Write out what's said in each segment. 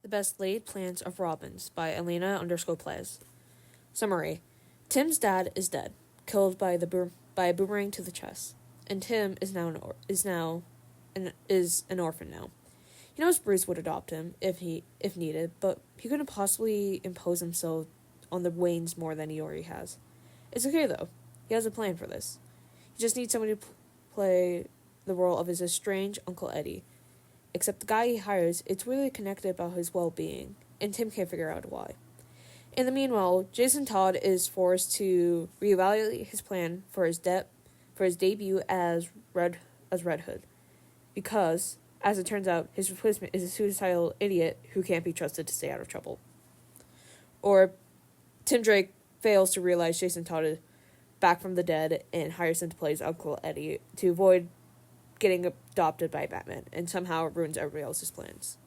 The Best Laid Plans of Robins by Elena_Plays. Summary: Tim's dad is dead, killed by a boomerang to the chest, and Tim is an orphan now. He knows Bruce would adopt him if needed, but he couldn't possibly impose himself on the Waynes more than he already has. It's okay though. He has a plan for this. He just needs somebody to play the role of his estranged Uncle Eddie. Except the guy he hires, it's really connected about his well-being, and Tim can't figure out why. In the meanwhile, Jason Todd is forced to reevaluate his plan for his debut as Red Hood, because, as it turns out, his replacement is a suicidal idiot who can't be trusted to stay out of trouble. Or Tim Drake fails to realize Jason Todd is back from the dead and hires him to play his Uncle Eddie to avoid getting adopted by Batman, and somehow ruins everybody else's plans.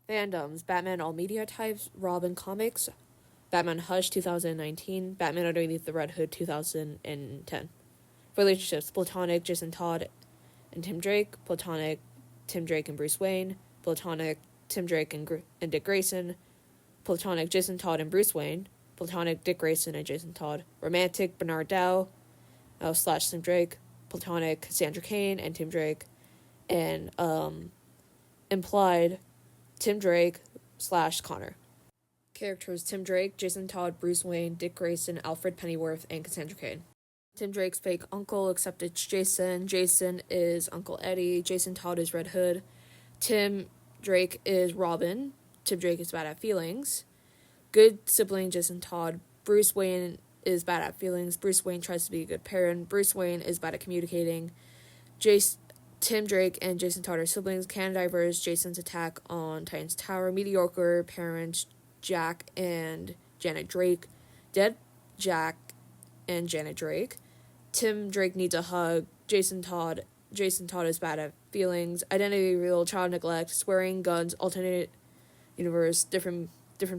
Fandoms: Batman All Media Types, Robin Comics, Batman Hush 2019, Batman Underneath the Red Hood 2010. Relationships: platonic Jason Todd and Tim Drake, platonic Tim Drake and Bruce Wayne, platonic Tim Drake and Dick Grayson, platonic Jason Todd and Bruce Wayne, platonic Dick Grayson and Jason Todd, romantic Bernard Dow / Tim Drake, platonic Cassandra Cain and Tim Drake, and implied Tim Drake / Connor. Characters: Tim Drake, Jason Todd, Bruce Wayne, Dick Grayson, Alfred Pennyworth, and Cassandra Cain. Tim Drake's fake uncle, except it's Jason. Jason is Uncle Eddie. Jason Todd is Red Hood. Tim Drake is Robin. Tim Drake is bad at feelings. Good sibling Jason Todd. Bruce Wayne is bad at feelings. Bruce Wayne tries to be a good parent. Bruce Wayne is bad at communicating. Tim Drake and Jason Todd are siblings. Canon diverse: Jason's attack on Titan's Tower. Mediocre parents: Jack and Janet Drake. Dead Jack and Janet Drake. Tim Drake needs a hug. Jason Todd is bad at feelings. Identity reveal: child neglect. Swearing, guns, alternate universe, different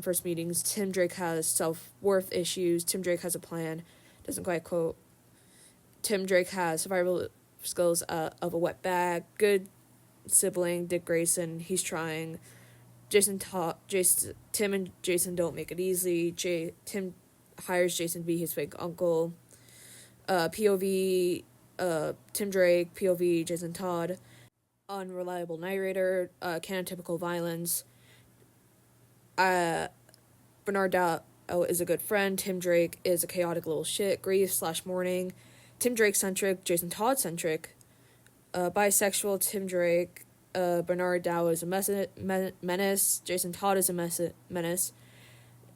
first meetings. Tim Drake has self-worth issues. Tim Drake has a plan. Doesn't quite quote. Tim Drake has survival skills of a wet bag. Good sibling Dick Grayson. He's trying. Tim and Jason don't make it easy. Tim hires Jason to be his fake uncle. POV Tim Drake. POV Jason Todd. Unreliable narrator. Typical violence. Bernard Dow is a good friend. Tim Drake is a chaotic little shit. Grief / mourning. Tim Drake centric. Jason Todd centric. Bisexual Tim Drake. Bernard Dow is a menace. Jason Todd is a menace.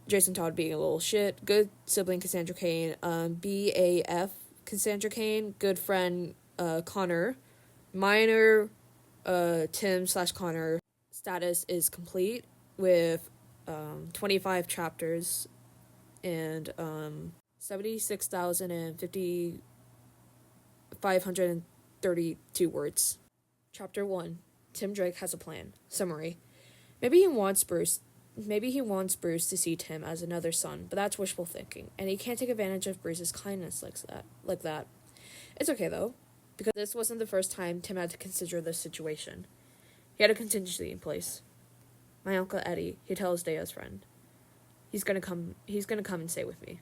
Jason Todd being a little shit. Good sibling Cassandra Cain. BAF Cassandra Cain. Good friend Connor. Minor Tim / Connor. Status is complete with 25 chapters and 76,532 words. Chapter 1. Tim Drake has a plan. Summary: Maybe he wants Bruce to see Tim as another son, but that's wishful thinking, and he can't take advantage of Bruce's kindness like that. It's okay though, because this wasn't the first time Tim had to consider this situation. He had a contingency in place. My Uncle Eddie, he tells Daya's friend. He's gonna come and stay with me.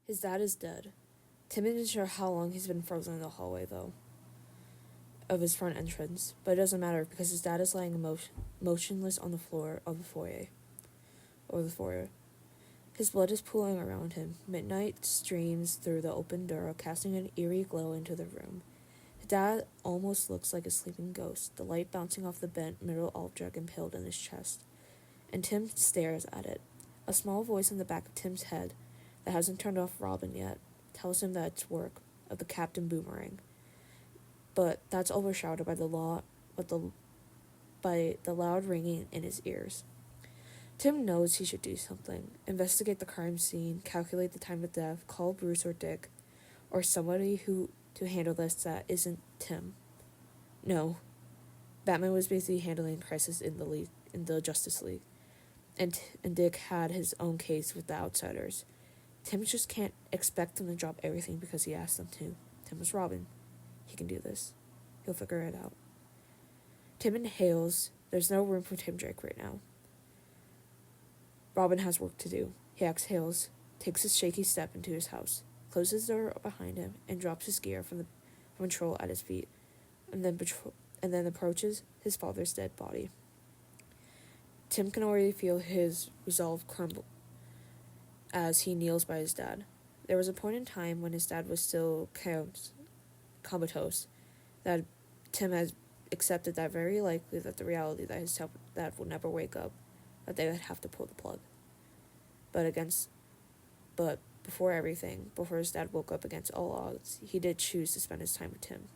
His dad is dead. Tim isn't sure how long he's been frozen in the hallway, though, of his front entrance, but it doesn't matter because his dad is lying motionless on the floor of the foyer. His blood is pooling around him. Midnight streams through the open door, casting an eerie glow into the room. His dad almost looks like a sleeping ghost, the light bouncing off the bent metal object impaled in his chest. And Tim stares at it. A small voice in the back of Tim's head, that hasn't turned off Robin yet, tells him that it's work of the Captain Boomerang. But that's overshadowed by the loud ringing in his ears. Tim knows he should do something. Investigate the crime scene, calculate the time of death, call Bruce or Dick, or somebody to handle this that isn't Tim. No. Batman was basically handling crisis in the Justice League. And Dick had his own case with the Outsiders. Tim just can't expect them to drop everything because he asked them to. Tim was Robin. He can do this. He'll figure it out. Tim inhales. There's no room for Tim Drake right now. Robin has work to do. He exhales, takes a shaky step into his house, closes the door behind him, and drops his gear from control at his feet, and then approaches his father's dead body. Tim can already feel his resolve crumble as he kneels by his dad. There was a point in time when his dad was still comatose that Tim had accepted that very likely that the reality that his dad would never wake up, that they would have to pull the plug. But before his dad woke up against all odds, he did choose to spend his time with Tim,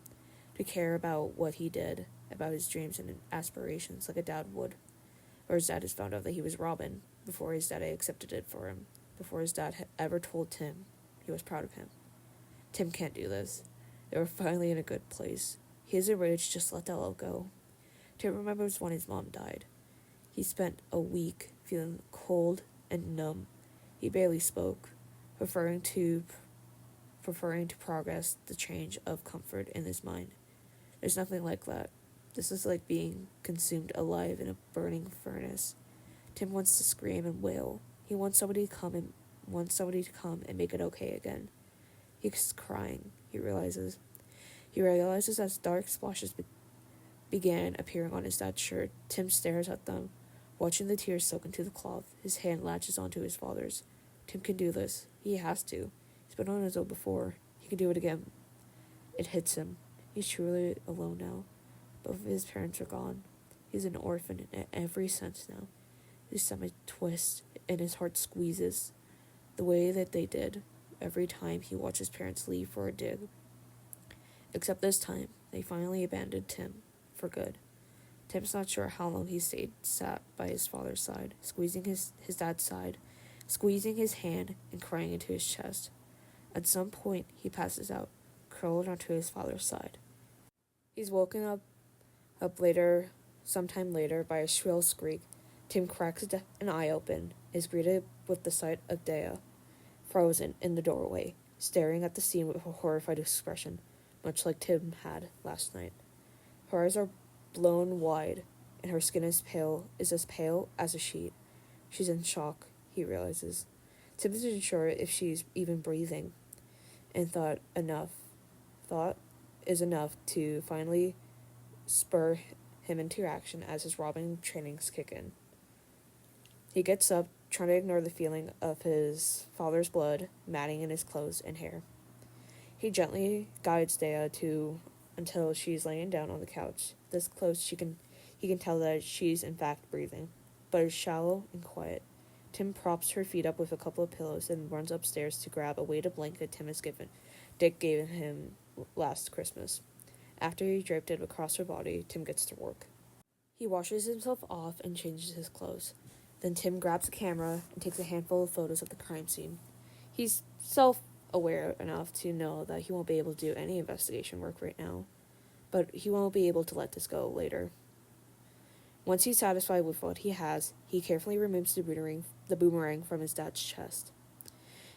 to care about what he did, about his dreams and aspirations like a dad would. Or his dad has found out that he was Robin before his daddy accepted it for him, before his dad had ever told Tim he was proud of him. Tim can't do this. They were finally in a good place. He is enraged just let that love go. Tim remembers when his mom died. He spent a week feeling cold and numb. He barely spoke, preferring to progress the change of comfort in his mind. There's nothing like that. This is like being consumed alive in a burning furnace. Tim wants to scream and wail. He wants somebody to come and make it okay again. He's crying, he realizes. He realizes as dark splashes began appearing on his dad's shirt. Tim stares at them, watching the tears soak into the cloth. His hand latches onto his father's. Tim can do this. He has to. He's been on his own before. He can do it again. It hits him. He's truly alone now. Both of his parents are gone. He's an orphan in every sense now. His stomach twists and his heart squeezes, the way that they did every time he watched his parents leave for a dig. Except this time, they finally abandoned Tim for good. Tim's not sure how long he sat by his father's side, squeezing his dad's side, squeezing his hand and crying into his chest. At some point, he passes out, curled onto his father's side. He's woken up sometime later, by a shrill squeak. Tim cracks an eye open, is greeted with the sight of Dea, frozen in the doorway, staring at the scene with a horrified expression, much like Tim had last night. Her eyes are blown wide, and her skin is as pale as a sheet. She's in shock, he realizes. Tim isn't sure if she's even breathing, and thought is enough to finally spur him into action as his Robin trainings kick in. He gets up, trying to ignore the feeling of his father's blood matting in his clothes and hair. He gently guides Dea until she's laying down on the couch. This close, he can tell that she's in fact breathing, but is shallow and quiet. Tim props her feet up with a couple of pillows and runs upstairs to grab a weighted blanket Dick gave him last Christmas. After he draped it across her body, Tim gets to work. He washes himself off and changes his clothes. Then Tim grabs a camera and takes a handful of photos of the crime scene. He's self-aware enough to know that he won't be able to do any investigation work right now, but he won't be able to let this go later. Once he's satisfied with what he has, he carefully removes the boomerang from his dad's chest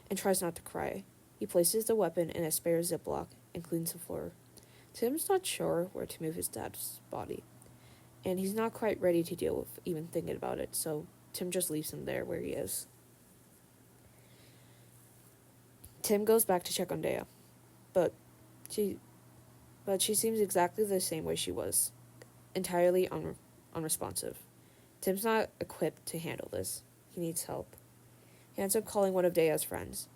and tries not to cry. He places the weapon in a spare Ziploc and cleans the floor. Tim's not sure where to move his dad's body, and he's not quite ready to deal with even thinking about it, so Tim just leaves him there where he is. Tim goes back to check on Dea, but she seems exactly the same way she was, entirely unresponsive. Tim's not equipped to handle this. He needs help. He ends up calling one of Dea's friends.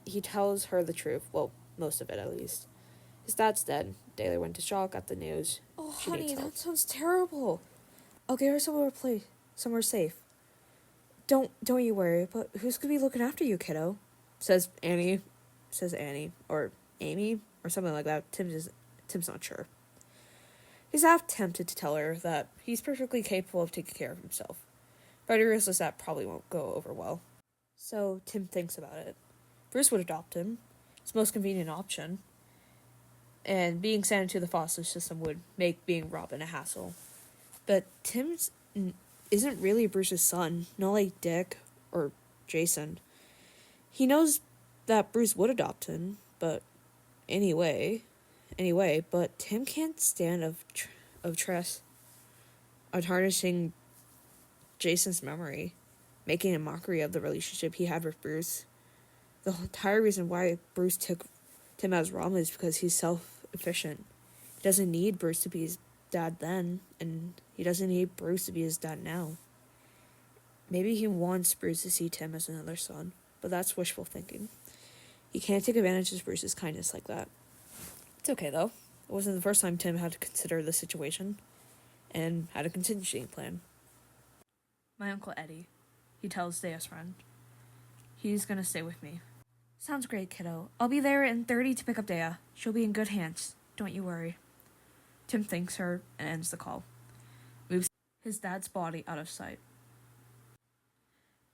He tells her the truth, well, most of it at least. His dad's dead. Dea went into shock at the news. Oh, She honey, needs help. that sounds terrible. I'll get her somewhere safe. Don't you worry, but who's gonna be looking after you, kiddo? Says Annie, or Amy, or something like that. Tim's not sure. He's half tempted to tell her that he's perfectly capable of taking care of himself, but he realizes that probably won't go over well. So Tim thinks about it. Bruce would adopt him. It's the most convenient option. And being sent into the foster system would make being Robin a hassle. But Tim's isn't really Bruce's son, not like Dick or Jason. He knows that Bruce would adopt him, but anyway, but Tim can't stand of harnessing Jason's memory, making a mockery of the relationship he had with Bruce. The entire reason why Bruce took Tim as Rom is because he's self-efficient. He doesn't need Bruce to be his dad then, and he doesn't need Bruce to be his dad now. Maybe he wants Bruce to see Tim as another son, but that's wishful thinking. He can't take advantage of Bruce's kindness like that. It's okay, though. It wasn't the first time Tim had to consider the situation, and had a contingency plan. My Uncle Eddie, he tells Dea's friend. He's gonna stay with me. Sounds great, kiddo. I'll be there in 30 to pick up Dea. She'll be in good hands. Don't you worry. Tim thanks her and ends the call. Moves his dad's body out of sight.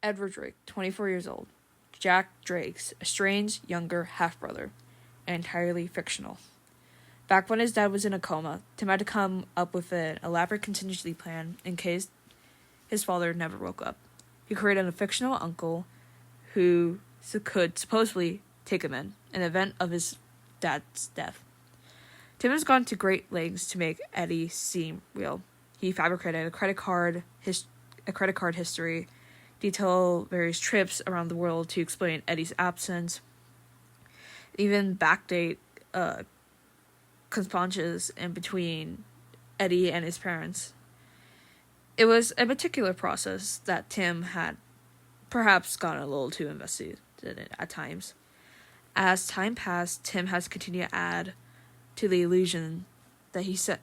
Edward Drake, 24 years old. Jack Drake's estranged younger half-brother, and entirely fictional. Back when his dad was in a coma, Tim had to come up with an elaborate contingency plan in case his father never woke up. He created a fictional uncle who could supposedly take him in the event of his dad's death. Tim has gone to great lengths to make Eddie seem real. He fabricated a credit card history, detail various trips around the world to explain Eddie's absence, even backdate conspiracies in between Eddie and his parents. It was a particular process that Tim had perhaps gotten a little too invested in it at times. As time passed, Tim has continued to add to the illusion that he sent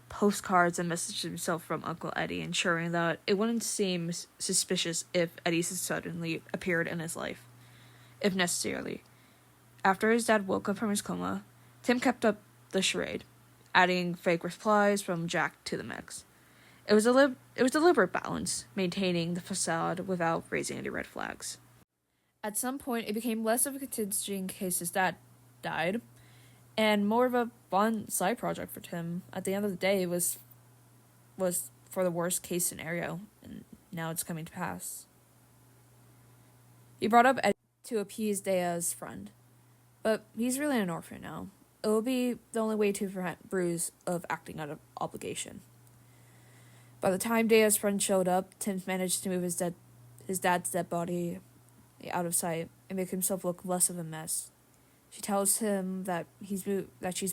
postcards and messages himself from Uncle Eddie, ensuring that it wouldn't seem suspicious if Eddie suddenly appeared in his life, if necessarily. After his dad woke up from his coma, Tim kept up the charade, adding fake replies from Jack to the mix. It was deliberate balance, maintaining the facade without raising any red flags. At some point, it became less of a contingency in case his dad died, and more of a fun side project for Tim. At the end of the day, it was for the worst case scenario, and now it's coming to pass. He brought up Eddie to appease Dea's friend, but he's really an orphan now. It will be the only way to prevent Bruce of acting out of obligation. By the time Dea's friend showed up, Tim managed to move his dad's dead body out of sight and make himself look less of a mess. She tells him that she's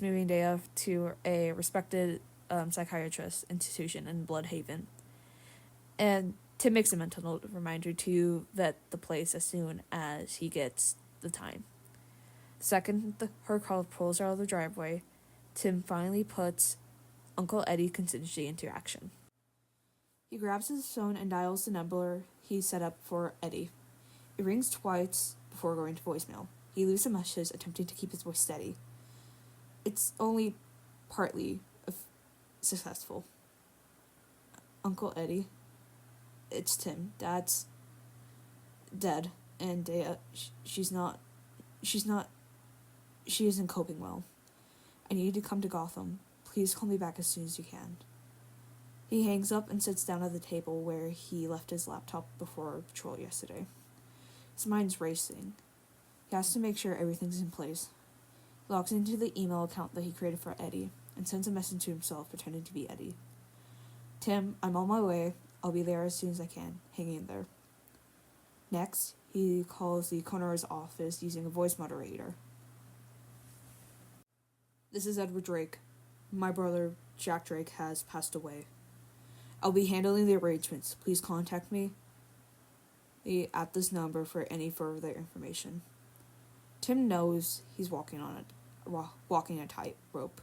moving Dea to a respected psychiatrist institution in Bloodhaven, and Tim makes a mental reminder to vet the place as soon as he gets the time. The second her car pulls out of the driveway, Tim finally puts Uncle Eddie contingency into action. He grabs his phone and dials the number he set up for Eddie. It rings twice before going to voicemail. He leaves a message attempting to keep his voice steady. It's only partly successful. Uncle Eddie, it's Tim. Dad's dead, and Dea, she isn't coping well. I need you to come to Gotham. Please call me back as soon as you can. He hangs up and sits down at the table where he left his laptop before patrol yesterday. His mind's racing. He has to make sure everything's in place. He logs into the email account that he created for Eddie and sends a message to himself pretending to be Eddie. Tim, I'm on my way. I'll be there as soon as I can. Hang in there. Next, he calls the coroner's office using a voice moderator. This is Edward Drake. My brother, Jack Drake, has passed away. I'll be handling the arrangements. Please contact me at this number for any further information. Tim knows he's walking a tightrope,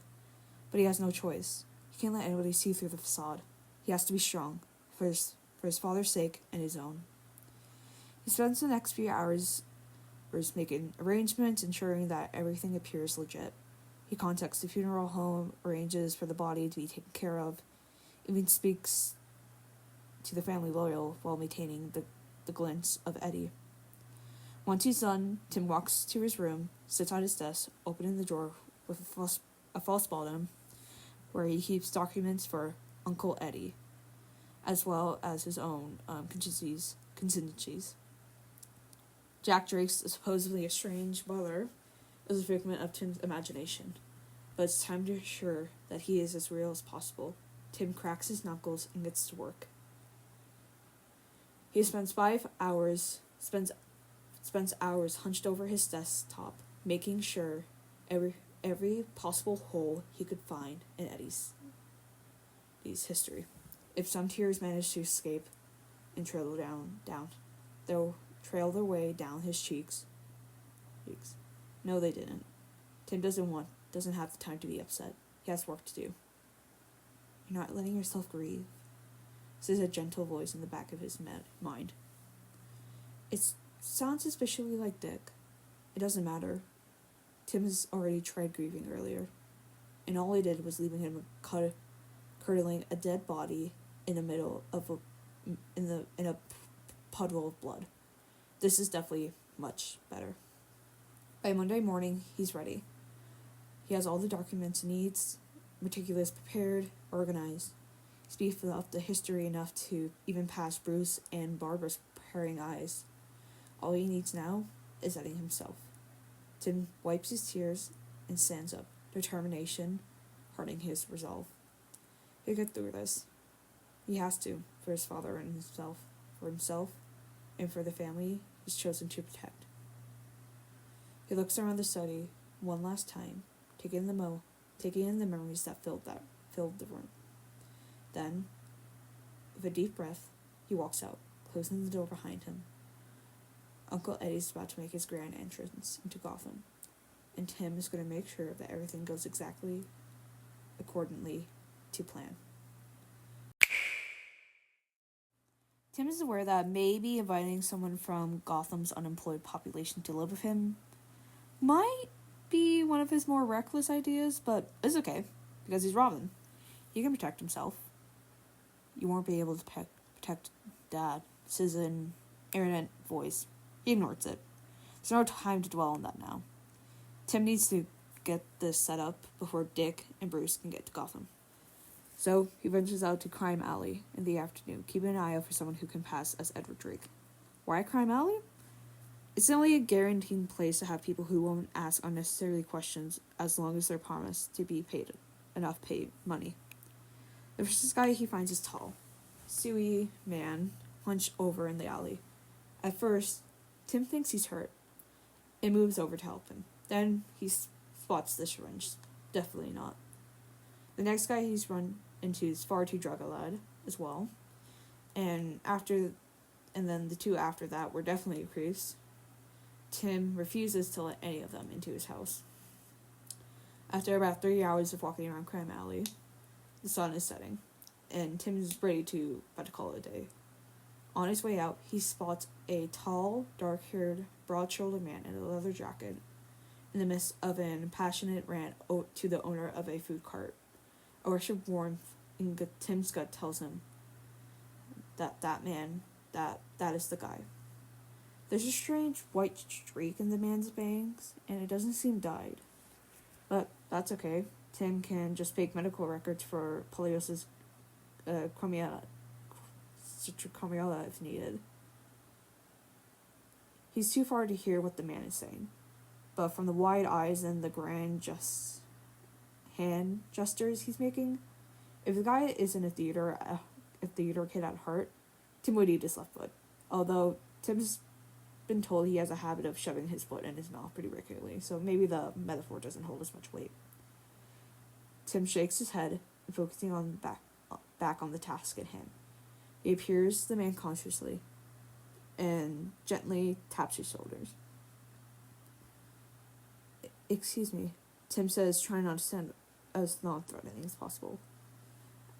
but he has no choice. He can't let anybody see through the facade. He has to be strong, for his father's sake and his own. He spends the next few hours making arrangements, ensuring that everything appears legit. He contacts the funeral home, arranges for the body to be taken care of, even speaks to the family loyal while maintaining the glance of Eddie. Once he's done, Tim walks to his room, sits at his desk, opening the drawer with a false bottom, where he keeps documents for Uncle Eddie, as well as his own contingencies. Jack Drake's supposedly estranged brother is a figment of Tim's imagination, but it's time to ensure that he is as real as possible. Tim cracks his knuckles and gets to work. He spends hours hunched over his desktop, making sure every possible hole he could find in Eddie's history. If some tears managed to escape and they'll trail their way down his cheeks. No, they didn't. Tim doesn't have the time to be upset. He has work to do. You're not letting yourself grieve, says a gentle voice in the back of his mind. It sounds suspiciously like Dick. It doesn't matter. Tim has already tried grieving earlier, and all he did was leaving him curdling a dead body in the middle of in a puddle of blood. This is definitely much better. By Monday morning, he's ready. He has all the documents he needs, meticulous, prepared, organized. He's beefed up the history enough to even pass Bruce and Barbara's prying eyes. All he needs now is Eddie himself. Tim wipes his tears and stands up, determination hardening his resolve. He'll get through this. He has to, for his father and himself, and for the family he's chosen to protect. He looks around the study one last time, taking in the memories that filled the room. Then, with a deep breath, he walks out, closing the door behind him. Uncle Eddie's about to make his grand entrance into Gotham, and Tim is going to make sure that everything goes exactly accordingly to plan. Tim is aware that maybe inviting someone from Gotham's unemployed population to live with him might be one of his more reckless ideas, but it's okay, because he's Robin. He can protect himself. You won't be able to protect Dad, says an arrogant voice. He ignores it. There's no time to dwell on that now. Tim needs to get this set up before Dick and Bruce can get to Gotham. So he ventures out to Crime Alley in the afternoon, keeping an eye out for someone who can pass as Edward Drake. Why Crime Alley? It's only a guaranteed place to have people who won't ask unnecessary questions as long as they're promised to be paid enough money. The first guy he finds is tall, sinewy man hunched over in the alley. At first, Tim thinks he's hurt and moves over to help him. Then he spots the syringe. Definitely not. The next guy he's run into is far too drug-led as well. And then the two after that were definitely creeps. Tim refuses to let any of them into his house. After about 3 hours of walking around Crime Alley, the sun is setting, and Tim is ready to call it a day. On his way out, he spots a tall, dark-haired, broad-shouldered man in a leather jacket in the midst of an passionate rant to the owner of a food cart. A rush of warmth in Tim's gut tells him that is the guy. There's a strange white streak in the man's bangs, and it doesn't seem dyed. But that's okay. Tim can just fake medical records for Polios's Chromiella if needed. He's too far to hear what the man is saying, but from the wide eyes and the grand hand gestures he's making, if the guy isn't a theater kid at heart, Tim would eat his left foot. Although Tim's been told he has a habit of shoving his foot in his mouth pretty regularly, so maybe the metaphor doesn't hold as much weight. Tim shakes his head, focusing on back on the task at hand. He appears the man consciously and gently taps his shoulders. Excuse me, Tim says, trying not to sound as non-threatening as possible.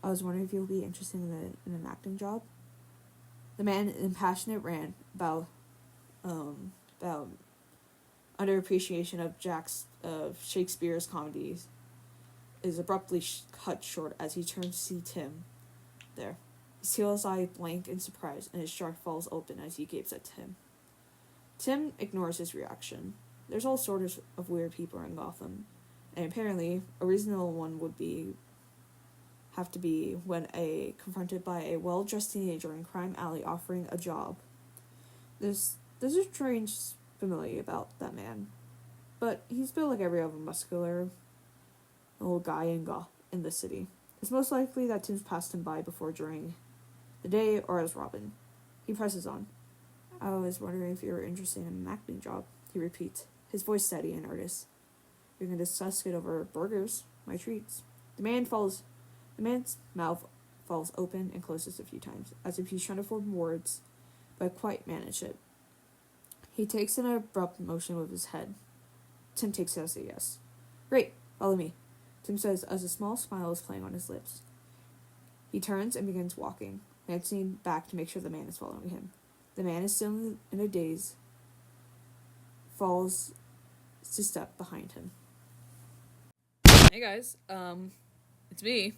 I was wondering if you'll be interested in an acting job. The man in passionate rant about underappreciation of Shakespeare's comedies is abruptly cut short as he turns to see Tim there. His teal's eye blank in surprise, and his jaw falls open as he gapes at Tim. Tim ignores his reaction. There's all sorts of weird people in Gotham, and apparently a reasonable one would have to be when confronted by a well-dressed teenager in Crime Alley offering a job. There's a strange familiarity about that man, but he's built like every other muscular old guy in the city. It's most likely that Tim's passed him by before during the day or as Robin. He presses on. I was wondering if you were interested in an acting job, he repeats, his voice steady and earnest. We can discuss it over burgers, my treats. The man's mouth falls open and closes a few times, as if he's trying to form words, but quite manage it. He takes an abrupt motion with his head. Tim takes it as a yes. Great, follow me, Tim says as a small smile is playing on his lips. He turns and begins walking, glancing back to make sure the man is following him. The man is still in a daze, falls to step behind him. Hey guys, it's me,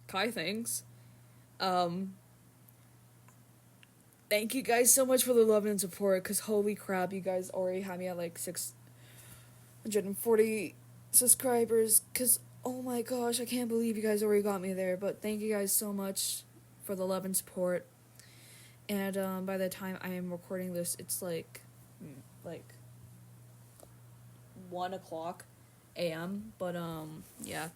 Kai Things. Thank you guys so much for the love and support, because holy crap, you guys already have me at like 640 subscribers, because oh my gosh, I can't believe you guys already got me there, but thank you guys so much for the love and support. And by the time I am recording this, it's like 1 o'clock a.m. But yeah.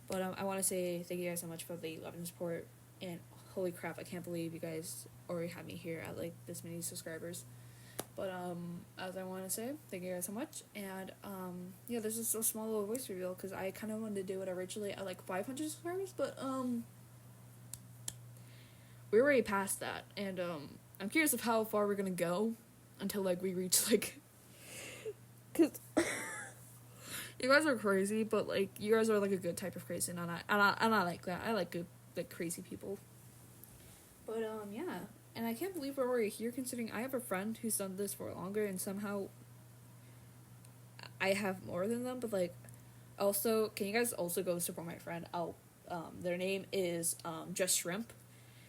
But I want to say thank you guys so much for the love and support. And holy crap, I can't believe you guys already have me here at like this many subscribers. But as I want to say, thank you guys so much. And yeah, this is a small little voice reveal because I kind of wanted to do it originally at like 500 subscribers, but we're already past that. And I'm curious of how far we're gonna go until like we reach like, cause you guys are crazy, but like you guys are like a good type of crazy, and I like that. I like good like crazy people. But yeah, and I can't believe we're already here, considering I have a friend who's done this for longer, and somehow I have more than them. But like, also, can you guys also go support my friend? Their name is Just Shrimp,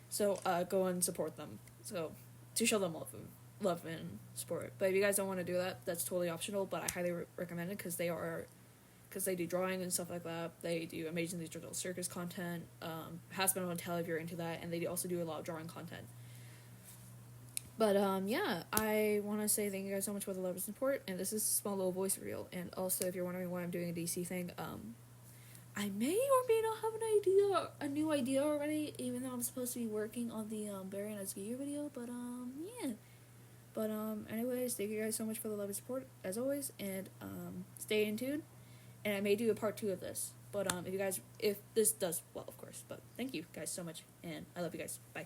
so go and support them. So to show them love and support. But if you guys don't want to do that, that's totally optional. But I highly recommend it because they do drawing and stuff like that. They do Amazing Digital Circus content, Has Been on Tell if you're into that, and they also do a lot of drawing content. But yeah, I want to say thank you guys so much for the love and support, and this is a small little voice reveal. And also, if you're wondering why I'm doing a DC thing, I may or may not have a new idea already, even though I'm supposed to be working on the Barry and Gear video. But yeah. But anyways, thank you guys so much for the love and support as always, and stay in tune. And I may do a part 2 of this. But if this does well, of course. But thank you guys so much, and I love you guys. Bye.